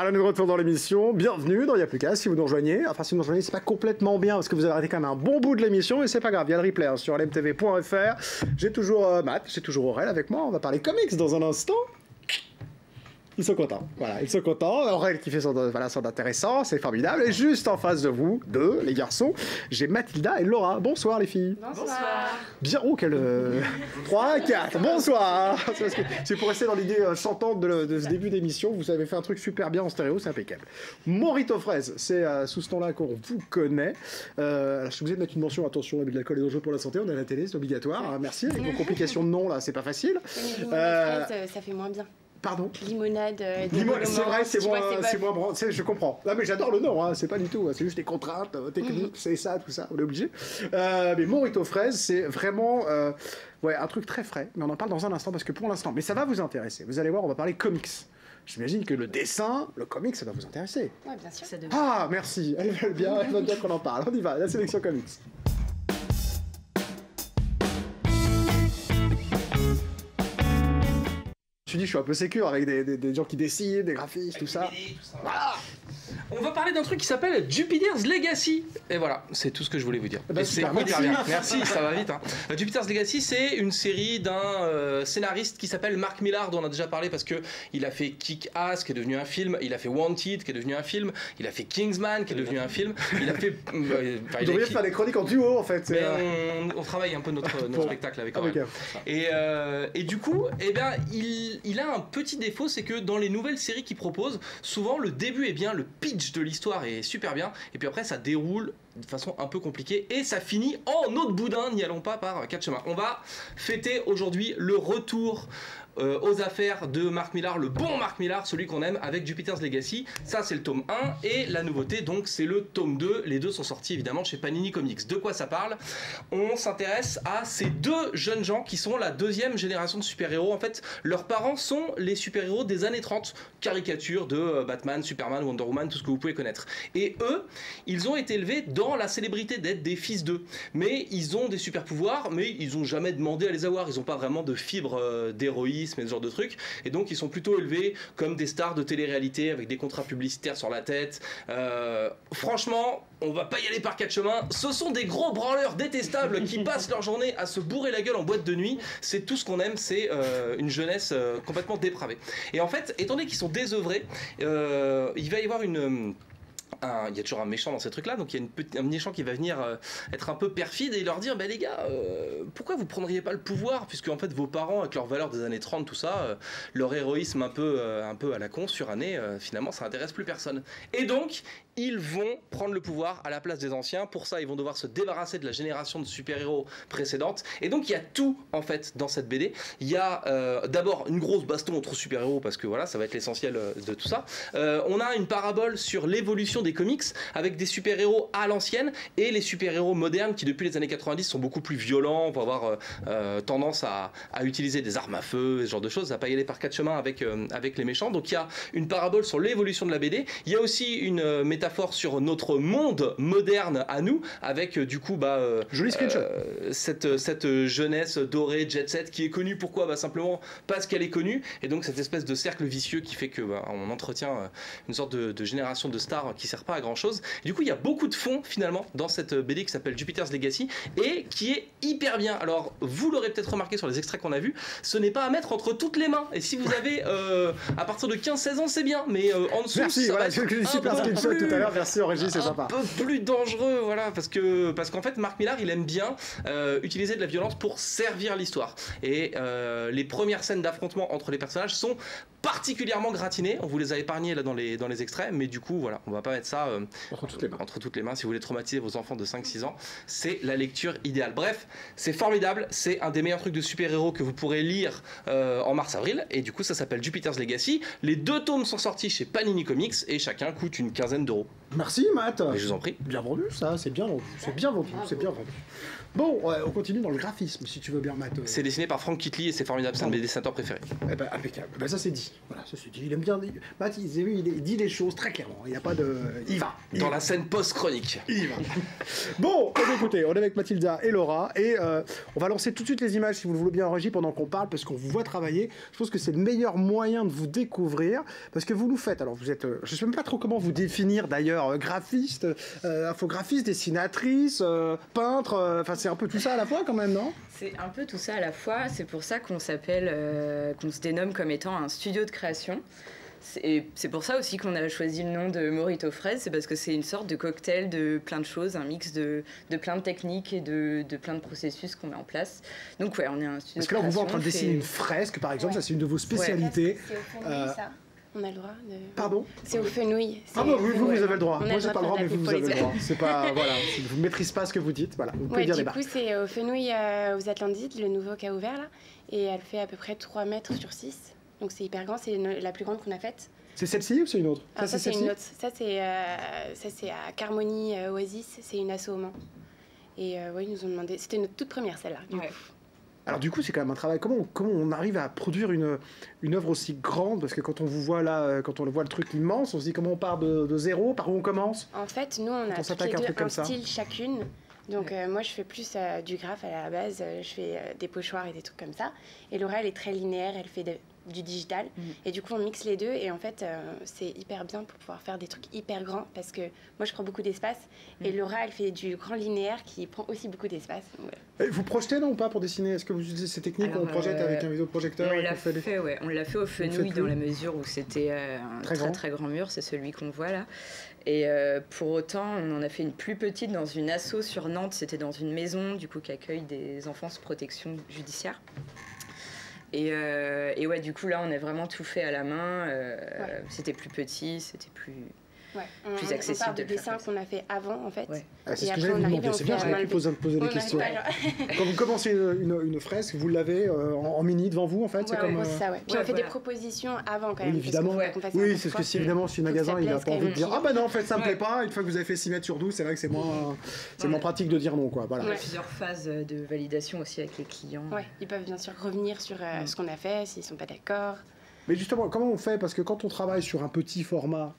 Alors, nous retournons dans l'émission. Bienvenue dans Y'a plus qu'à si vous nous rejoignez. Enfin, si vous nous rejoignez, c'est pas complètement bien parce que vous avez arrêté quand même un bon bout de l'émission, et c'est pas grave. Il y a le replay hein, sur lmtv.fr. J'ai toujours Matt, j'ai toujours Aurel avec moi. On va parler comics dans un instant. Ils sont contents. Voilà, ils sont contents. Aurel qui fait son intéressant, c'est formidable. Et juste en face de vous, deux, les garçons, j'ai Mathilda et Laura. Bonsoir les filles. Bonsoir. Bien, oh quel 3, 4, bonsoir. C'est pour rester dans l'idée chantante de ce début d'émission. Vous avez fait un truc super bien en stéréo, c'est impeccable. Morito Fraise, c'est sous ce nom-là qu'on vous connaît. Je suis obligé de mettre une mention, attention, l'abus de l'alcool est dangereux pour la santé, on est à la télé, c'est obligatoire. Hein, merci, avec vos complications de nom là, c'est pas facile. Fraise, ça fait moins bien. Pardon. Limonade. C'est vrai, c'est moins bon. Je comprends. Non, mais j'adore le nom, hein, c'est pas du tout. C'est juste des contraintes techniques, c'est ça, tout ça, on est obligé. Mais Morito Fraise, c'est vraiment un truc très frais. Mais on en parle dans un instant parce que pour l'instant, mais ça va vous intéresser. Vous allez voir, on va parler comics. J'imagine que le dessin, le comics, ça va vous intéresser. Ouais, bien sûr. Ah, merci. Elle veut bien qu'on en parle. On y va, la sélection comics. Je suis un peu sécure avec des gens qui dessinent, des graphistes, tout ça. Voilà. On va parler d'un truc qui s'appelle Jupiter's Legacy. Et voilà, c'est tout ce que je voulais vous dire. Ben, c'est hyper bien. Merci, ça va vite. Hein. Jupiter's Legacy, c'est une série d'un scénariste qui s'appelle Mark Millar, dont on a déjà parlé parce que il a fait Kick-Ass, qui est devenu un film. Il a fait Wanted, qui est devenu un film. Il a fait Kingsman, qui est devenu un film. Il a fait. Vous devriez faire des chroniques en duo, en fait. On travaille un peu notre spectacle avec Aurel. Et du coup, eh ben, il a un petit défaut, c'est que dans les nouvelles séries qu'il propose, souvent le début est bien, le pitch de l'histoire est super bien, et puis après ça déroule de façon un peu compliquée et ça finit en autre boudin, n'y allons pas par quatre chemins. On va fêter aujourd'hui le retour aux affaires de Mark Millar, le bon Mark Millar, celui qu'on aime, avec Jupiter's Legacy. Ça c'est le tome 1 et la nouveauté donc c'est le tome 2. Les deux sont sortis évidemment chez Panini Comics. De quoi ça parle? On s'intéresse à ces deux jeunes gens qui sont la deuxième génération de super-héros. En fait, leurs parents sont les super-héros des années 30, caricature de Batman, Superman, Wonder Woman, tout ce que vous pouvez connaître. Et eux, ils ont été élevés dans la célébrité d'être des fils d'eux. Mais ils ont des super-pouvoirs, mais ils n'ont jamais demandé à les avoir. Ils n'ont pas vraiment de fibre d'héroïsme et ce genre de trucs, et donc ils sont plutôt élevés comme des stars de télé-réalité avec des contrats publicitaires sur la tête. Franchement, on va pas y aller par quatre chemins, ce sont des gros branleurs détestables qui passent leur journée à se bourrer la gueule en boîte de nuit. C'est tout ce qu'on aime, c'est une jeunesse complètement dépravée. Et en fait, étant donné qu'ils sont désœuvrés, il va y avoir il y a toujours un méchant dans ces trucs là, donc il y a un méchant qui va venir être un peu perfide et leur dire bah les gars, pourquoi vous prendriez pas le pouvoir, puisque en fait vos parents avec leurs valeurs des années 30 tout ça, leur héroïsme un peu à la con suranné, finalement ça intéresse plus personne. Et donc ils vont prendre le pouvoir à la place des anciens. Pour ça ils vont devoir se débarrasser de la génération de super-héros précédente, et donc il y a tout en fait dans cette BD. Il y a d'abord une grosse baston entre super-héros, parce que voilà ça va être l'essentiel de tout ça. On a une parabole sur l'évolution des comics avec des super-héros à l'ancienne et les super-héros modernes qui depuis les années 90 sont beaucoup plus violents, vont avoir tendance à utiliser des armes à feu, ce genre de choses, à pas y aller par quatre chemins avec les méchants. Donc il y a une parabole sur l'évolution de la BD. Il y a aussi une métaphore sur notre monde moderne à nous, avec du coup joli screenshot. Cette jeunesse dorée jet set qui est connue pourquoi simplement parce qu'elle est connue, et donc cette espèce de cercle vicieux qui fait que on entretient une sorte de génération de stars qui sert pas à grand chose. Et du coup il y a beaucoup de fond finalement dans cette BD qui s'appelle Jupiter's Legacy et qui est hyper bien. Alors vous l'aurez peut-être remarqué sur les extraits qu'on a vus, ce n'est pas à mettre entre toutes les mains, et si vous avez à partir de 15-16 ans c'est bien, mais en dessous merci, ça voilà, va être super screenshot tout à l'heure, merci en régie, c'est sympa. Un peu plus dangereux, voilà, parce qu'en fait Mark Millar il aime bien utiliser de la violence pour servir l'histoire, et les premières scènes d'affrontement entre les personnages sont particulièrement gratinées. On vous les a épargnées là dans les extraits, mais du coup voilà, on va pas mettre ça entre toutes les mains. Si vous voulez traumatiser vos enfants de 5-6 ans, c'est la lecture idéale. Bref, c'est formidable, c'est un des meilleurs trucs de super-héros que vous pourrez lire en mars-avril, et du coup ça s'appelle Jupiter's Legacy. Les deux tomes sont sortis chez Panini Comics et chacun coûte une quinzaine d'euros. Merci Matt. Mais je vous en prie. Bien vendu ça, c'est bien vendu, c'est bien vendu, c'est bien vendu. Bon, on continue dans le graphisme, si tu veux bien, Matt. C'est dessiné par Frank Kittley et c'est formidable, c'est un de mes dessinateurs préférés. Eh ben, impeccable. Ben, ça c'est dit. Voilà, ça c'est dit. Il aime bien. Matt, il dit les choses très clairement. Il n'y a pas de. Il va. Dans la scène post-chronique. Il va. Bon, écoutez, on est avec Mathilda et Laura et on va lancer tout de suite les images, si vous le voulez bien, en régie, pendant qu'on parle, parce qu'on vous voit travailler. Je pense que c'est le meilleur moyen de vous découvrir, parce que vous nous faites. Alors, vous êtes. Je ne sais même pas trop comment vous définir d'ailleurs, graphiste, infographiste, dessinatrice, peintre. Enfin, c'est un peu tout ça à la fois quand même, non? C'est un peu tout ça à la fois, c'est pour ça qu'on s'appelle, qu'on se dénomme comme étant un studio de création. C'est pour ça aussi qu'on a choisi le nom de Morito Fraise, c'est parce que c'est une sorte de cocktail de plein de choses, un mix de plein de techniques et de plein de processus qu'on met en place. Donc ouais, on est un studio de création. Parce que là, on vous voit en train de dessiner une fresque, par exemple, ça c'est une de vos spécialités. C'est au fenouil, ça. On a le droit de... Pardon? C'est au fenouil. Ah bah oui, vous avez le droit. Moi, j'ai pas le droit, mais vous avez le droit. droit. C'est pas... Voilà, vous ne maîtrisez pas ce que vous dites. Voilà, vous pouvez dire des Du coup, c'est au fenouil aux Atlantides, le nouveau qui a ouvert là. Et elle fait à peu près 3 mètres sur 6. Donc c'est hyper grand, c'est la plus grande qu'on a faite. C'est celle-ci ou c'est une autre? Ça, c'est une autre. Ça, c'est à Carmony Oasis, c'est une asso au Mans. Et oui, ils nous ont demandé... C'était notre toute première, celle-là, du coup. Alors du coup, c'est quand même un travail. Comment on arrive à produire une œuvre aussi grande? Parce que quand on vous voit là, quand on voit le truc immense, on se dit comment on part de zéro, par où on commence? En fait, nous, on a toutes les deux un style chacune. Donc moi, je fais plus du graphe à la base. Je fais des pochoirs et des trucs comme ça. Et Laura, elle est très linéaire. Elle fait du digital. Et du coup, on mixe les deux. Et en fait, c'est hyper bien pour pouvoir faire des trucs hyper grands. Parce que moi, je prends beaucoup d'espace. Et Laura, elle fait du grand linéaire qui prend aussi beaucoup d'espace. Et vous projetez, non, ou pas, pour dessiner? Est-ce que vous utilisez ces techniques? Alors, on projette avec un vidéoprojecteur? On l'a fait au fenouil dans la mesure où c'était un très grand mur. C'est celui qu'on voit là. Et pour autant, on en a fait une plus petite dans une asso sur Nantes. C'était dans une maison, du coup, qui accueille des enfants sous protection judiciaire. Et ouais, du coup, là, on a vraiment tout fait à la main. C'était plus petit, c'était plus accessible. On part de dessins qu'on a fait avant, en fait. C'est ce que j'allais vous demander. C'est bien, j'avais pu poser des questions. Quand vous commencez une fresque, vous l'avez en mini devant vous, en fait. C'est comme ça, Puis on fait des propositions avant, quand même. Oui, évidemment. Oui, c'est ce que si évidemment, si le magasin, il n'a pas envie de dire ah bah non, en fait, ça me plaît pas. Une fois que vous avez fait 6 mètres sur 12, c'est vrai que c'est moins pratique de dire non, quoi. On a plusieurs phases de validation aussi avec les clients. Ils peuvent bien sûr revenir sur ce qu'on a fait, s'ils sont pas d'accord. Mais justement, comment on fait? Parce que quand on travaille sur un petit format,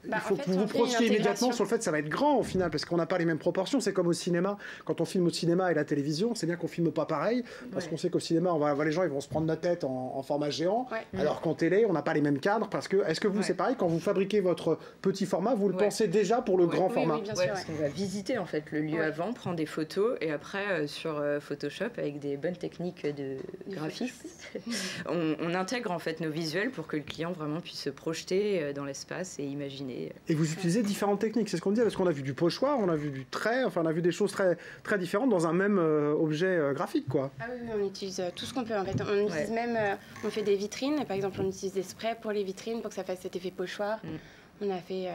il faut que vous vous projetiez immédiatement sur le fait que ça va être grand au final, parce qu'on n'a pas les mêmes proportions. C'est comme au cinéma. Quand on filme au cinéma et la télévision, c'est bien qu'on filme pas pareil, parce qu'on sait qu'au cinéma, les gens ils vont se prendre la tête en format géant, alors qu'en télé, on n'a pas les mêmes cadres. Parce que, est-ce que vous, c'est pareil, quand vous fabriquez votre petit format, vous le pensez déjà pour le grand format? Oui, bien sûr, parce qu'on va visiter en fait le lieu avant, prendre des photos, et après sur Photoshop, avec des bonnes techniques de graphisme, on intègre en fait nos visuels pour que le client vraiment puisse se projeter dans l'espace et imaginer. Et vous utilisez différentes techniques, c'est ce qu'on dit, parce qu'on a vu du pochoir, on a vu du trait, enfin on a vu des choses très, très différentes dans un même objet graphique, quoi. Ah oui, on utilise tout ce qu'on peut en fait. On utilise même, on fait des vitrines, par exemple on utilise des sprays pour les vitrines pour que ça fasse cet effet pochoir. On a fait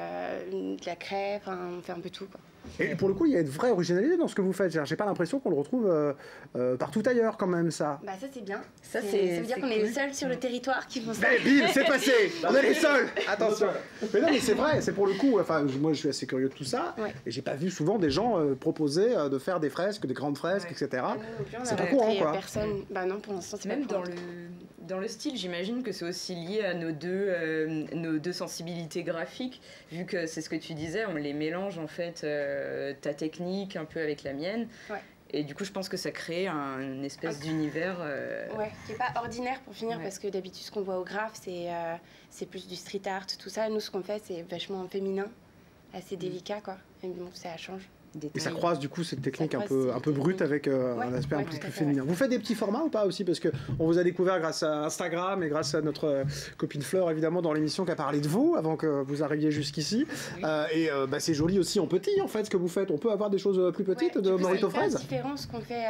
de la craie, enfin on fait un peu tout, quoi. Et pour le coup, il y a une vraie originalité dans ce que vous faites. J'ai pas l'impression qu'on le retrouve partout ailleurs, quand même, ça. Bah ça c'est bien. Ça veut dire qu'on est les seuls sur le territoire qui font ça. Mais bim, c'est passé. On est les seuls. Attention. Mais non, mais c'est vrai, c'est pour le coup. Enfin, moi, je suis assez curieux de tout ça, et j'ai pas vu souvent des gens proposer de faire des fresques, des grandes fresques, etc. C'est pas courant, quoi. Personne. Bah non, pour l'instant, c'est même dans le style. J'imagine que c'est aussi lié à nos deux sensibilités graphiques, vu que c'est ce que tu disais, on les mélange en fait. Ta technique un peu avec la mienne. Et du coup, je pense que ça crée une espèce d'univers... qui n'est pas ordinaire pour finir, parce que d'habitude, ce qu'on voit au graphe, c'est plus du street art, tout ça. Nous, ce qu'on fait, c'est vachement féminin, assez délicat, quoi. Et bon, ça change. Et ça croise du coup cette technique un peu brute avec un aspect un peu plus féminin. Vous faites des petits formats ou pas aussi? Parce qu'on vous a découvert grâce à Instagram et grâce à notre copine Fleur évidemment dans l'émission qui a parlé de vous avant que vous arriviez jusqu'ici. C'est joli aussi en petit en fait ce que vous faites. On peut avoir des choses plus petites de Morito Fraise? C'est différent ce qu'on fait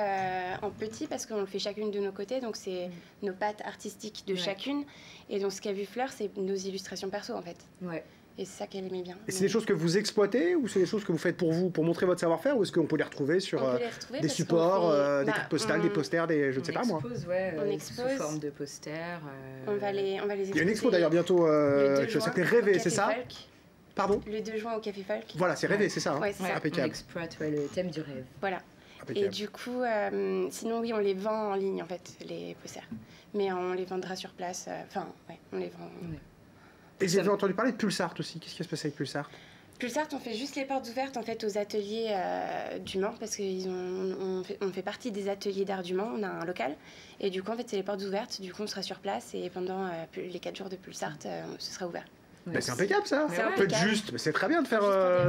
en petit parce qu'on le fait chacune de nos côtés. Donc c'est nos pattes artistiques de chacune. Et donc ce qu'a vu Fleur, c'est nos illustrations perso en fait. Et c'est ça qu'elle aimait bien. Et c'est des choses que vous exploitez ou c'est des choses que vous faites pour vous, pour montrer votre savoir-faire, ou est-ce qu'on peut les retrouver sur des supports, des cartes postales, des posters, je ne sais pas moi. On expose sous forme de posters. On va les exposer. Il y a une expo d'ailleurs bientôt qui s'appelle Rêver, c'est ça? Pardon? Le 2 juin au Café Folk. Voilà, c'est rêvé, c'est ça. Hein, ouais, c'est ça. Impeccable. On exploite le thème du rêve. Voilà. Impeccable. Et du coup, sinon oui, on les vend en ligne en fait, les posters. Mais on les vendra sur place. Enfin, ouais, on les vend. Ouais. Et j'avais entendu parler de Pulsart aussi. Qu'est-ce qui se passe avec Pulsart? Pulsart, on fait juste les portes ouvertes en fait aux ateliers du Mans parce qu'on fait partie des ateliers d'art du Mans. On a un local et du coup en fait c'est les portes ouvertes. Du coup on sera sur place et pendant les 4 jours de Pulsart, ce sera ouvert. Ouais, c'est impeccable ça. Faites juste, c'est très bien de faire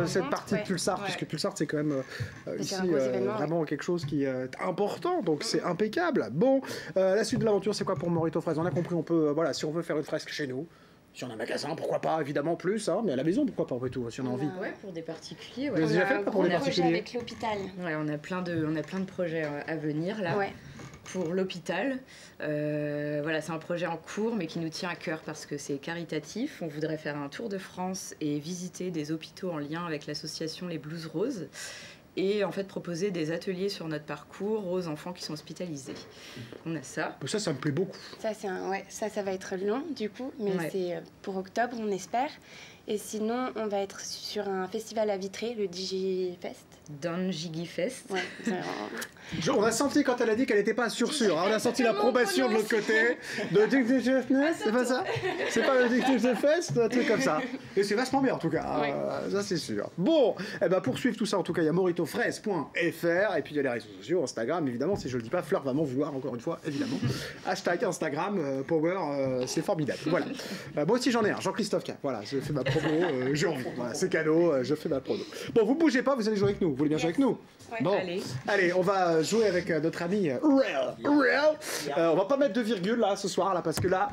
cette partie de Pulsart puisque Pulsart c'est quand même ici vraiment quelque chose qui est important. Donc c'est impeccable. Bon, la suite de l'aventure c'est quoi pour Morito Fraise? On a compris, on peut voilà, si on veut faire une fresque chez nous. Si on a un magasin, pourquoi pas, évidemment plus, hein, mais à la maison, pourquoi pas, après tout, si on a envie. Ouais, pour des particuliers. Vous avez déjà fait pour les particuliers? Avec l'hôpital. Ouais, on a plein de projets à venir là. Ouais. Pour l'hôpital, voilà, c'est un projet en cours, mais qui nous tient à cœur parce que c'est caritatif. On voudrait faire un tour de France et visiter des hôpitaux en lien avec l'association Les Blues Roses. Et en fait proposer des ateliers sur notre parcours aux enfants qui sont hospitalisés. On a ça. Ça me plaît beaucoup. Ça va être long du coup, mais c'est pour octobre on espère. Et sinon on va être sur un festival à Vitré, le DigiFest. DigiFest. Ouais, on a senti quand elle a dit qu'elle n'était pas sûre. Hein, on a senti l'approbation de l'autre côté. De DigiFest, c'est pas ça? C'est pas le DigiFest, un truc comme ça. Et c'est vachement bien en tout cas, ça c'est sûr. Bon, pour suivre tout ça en tout cas, il y a moritofraise.fr et puis il y a les réseaux sociaux, Instagram évidemment, si je le dis pas, Fleur va m'en vouloir encore une fois, évidemment. Hashtag Instagram, Power, c'est formidable. Voilà. Moi aussi j'en ai un, Jean-Christophe K. Voilà, je fais ma promo, j'ai envie. Voilà, c'est cadeau, je fais ma promo. Bon, vous bougez pas, vous allez jouer avec nous. Vous voulez bien jouer avec nous? Bon, allez, on va jouer avec notre ami Real. On va pas mettre de virgule là ce soir là parce que là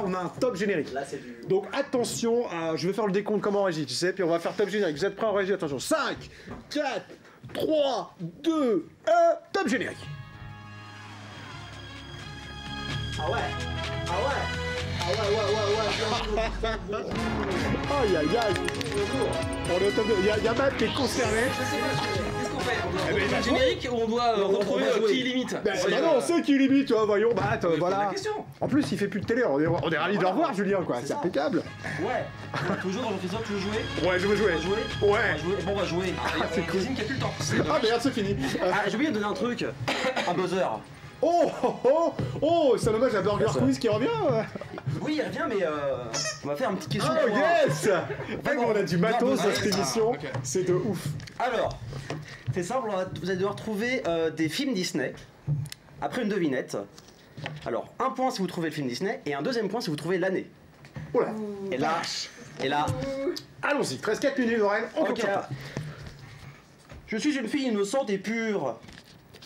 on a un top générique. Là, c'est du... Donc attention, je vais faire le décompte comme en régie, tu sais, puis on va faire top générique. Vous êtes prêts en régie? Attention, 5, 4, 3, 2, 1, top générique. Ah ouais. Aïe aïe aïe. Il y a Matt qui est concerné. Je sais pas, qu'est-ce qu'on fait? On doit un générique ou on doit retrouver qui limite? Non, on sait qui limite, tu vois, voyons, Matt, voilà. En plus, il fait plus de télé, on est ravis de le revoir, Julien, quoi, c'est impeccable. Ouais, toujours, Jean-Christophe, tu veux jouer? Ouais, je veux jouer. Ouais. Bon, on va jouer. C'est cool. Qu'il n'y a plus le temps. Ah merde, c'est fini. J'ai oublié de donner un truc, un buzzer. Oh, c'est un hommage à Burger Quiz qui revient. Oui, il revient, mais on va faire une petite question. Oh yes. On a du matos dans cette émission, c'est de ouf. Alors, c'est simple, vous allez devoir trouver des films Disney, après une devinette. Alors, un point si vous trouvez le film Disney, et un deuxième point si vous trouvez l'année. Oula. Et là... Allons-y, 13-4 minutes, Laurel, on compte sur toi. Je suis une fille innocente et pure.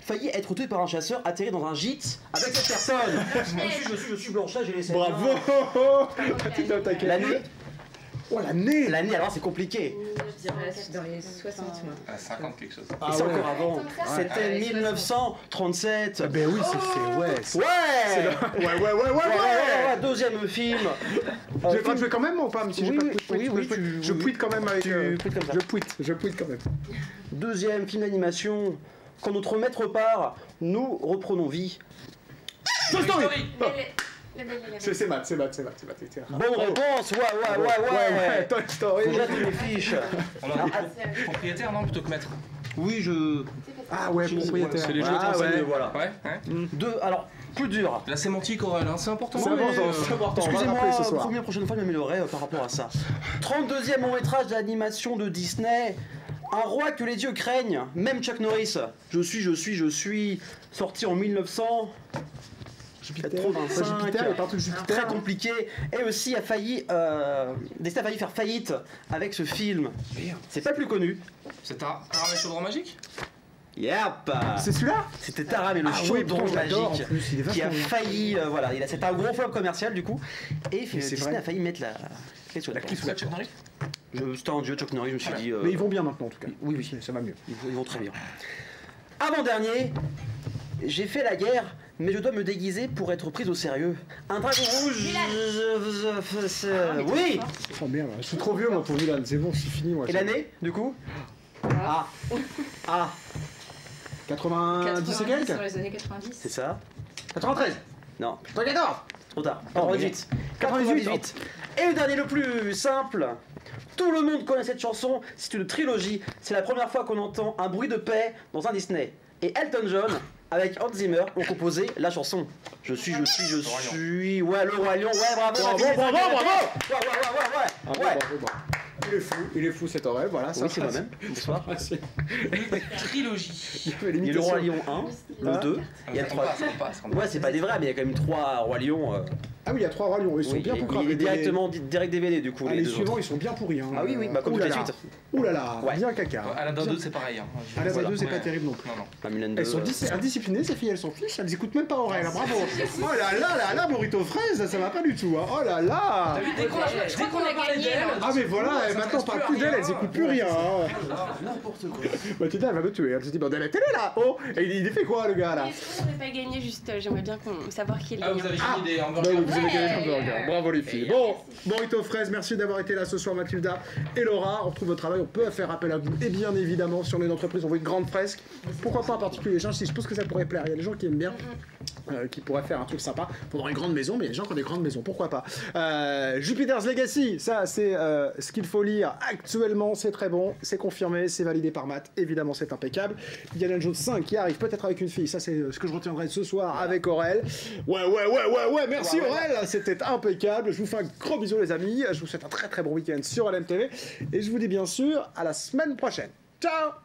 Failli être tué par un chasseur atterri dans un gîte avec cette personne. je suis Blanche-Neige, j'ai laissé. Bravo. L'année. Oh, l'année. L'année, alors c'est compliqué. Je dirais dans les 60 mois. À 50 quelque chose. Et c'est encore avant. C'était 1937. Ben oui, c'est Ouais. Deuxième film. Je vais quand même ou pas, si j'ai pas de je puite quand même avec. Je puite quand même. Deuxième film d'animation. Quand notre maître part, nous reprenons vie. Toy Story. C'est Matt. Bonne réponse, ouais. Toy Story. Déjà toutes les fiches. On a propriétaire, non, plutôt que maître? Oui, Ah ouais, propriétaire. C'est les jeux de voilà. Ouais. Deux, alors, plus dur. La sémantique orale, hein, c'est important. C'est important. Excusez-moi, prochaine fois, je m'améliorerai par rapport à ça. 32e long métrage d'animation de Disney. Un roi que les dieux craignent, même Chuck Norris. Je suis. Sorti en 1900. Jupiter, Très compliqué. Et aussi Disney a failli faire faillite avec ce film. C'est pas le plus connu. C'est Taram et le chaudron magique? Yep. C'est celui-là? C'était Taram et le chaudron magique qui a failli. C'était un gros flop commercial du coup. Et Disney a failli mettre la clé sous la porte. Chuck Norris? C'était un dieu Chuck Norris, je me suis dit. Mais ils vont bien maintenant en tout cas. Oui, ça va mieux. Ils vont très bien. Avant-dernier, j'ai fait la guerre, mais je dois me déguiser pour être prise au sérieux. Un dragon rouge. Oui. Oh merde, je suis trop vieux moi pour Mulan, c'est bon, c'est fini moi. Et l'année, du coup? 90 et quelques? Sur les années 90. C'est ça? 93. Non. 94. Trop tard. 98. 98. Et le dernier, le plus simple. Tout le monde connaît cette chanson, c'est une trilogie. C'est la première fois qu'on entend un bruit de paix dans un Disney. Et Elton John, avec Hans Zimmer, ont composé la chanson. Je suis. Ouais, le Roi Lion, ouais, bravo. Il est fou cet Aurel, voilà. Oui, c'est moi-même. Bonsoir. Trilogie. Il y a le Roi Lion 1, le 2, il y a le 3. Ouais, c'est pas des vrais, mais il y a quand même 3 Rois Lions. Ah oui, il y a 3 Rois Lions, ils sont bien pourris. Il est directement direct DVD du coup. Les suivants, ils sont bien pourris. Ah oui, bah comme toutes les suites. Ouh là là, bien caca. Aladdin 2, c'est pareil. Aladdin 2, c'est pas terrible non plus. Elles sont indisciplinées, ces filles, elles s'en fichent, elles écoutent même pas Aurel, bravo. Oh là là, burrito fraise, ça va pas du tout. Oh là là. Dès qu'on a parlé d'elle. Ah mais voilà, maintenant on parle plus d'elle, elles écoutent plus rien. N'importe quoi. Bah Tita, elle va me tuer, elle se dit, bordel, la télé là. Oh, et il fait quoi le gars là? Est-ce qu'on n'aurait pas gagné, juste, j'aimerais bien savoir qui est le gagnant. Vous avez gagné des hamburgers. Vous avez gagné des hamburgers. Bravo les filles. Bon, burrito fraise, merci d'avoir été là ce soir Mathilda et Laura. On retrouve votre travail, on peut faire appel à vous. Et bien évidemment, si on est une entreprise, on veut une grande fresque. Pourquoi pas en particulier je pense que ça pourrait plaire. Il y a des gens qui aiment bien, qui pourraient faire un truc sympa pendant une grande maison, mais il y a des gens qui ont des grandes maisons, pourquoi pas. Jupiter's Legacy, ça c'est ce qu'il faut lire actuellement, c'est très bon, c'est confirmé, c'est validé par Matt, évidemment c'est impeccable. Indiana Jones 5 qui arrive peut-être avec une fille, ça c'est ce que je retiendrai ce soir avec Aurel. Ouais, merci Aurel, c'était impeccable. Je vous fais un gros bisou les amis, je vous souhaite un très très bon week-end sur LMTV et je vous dis bien sûr à la semaine prochaine. Ciao.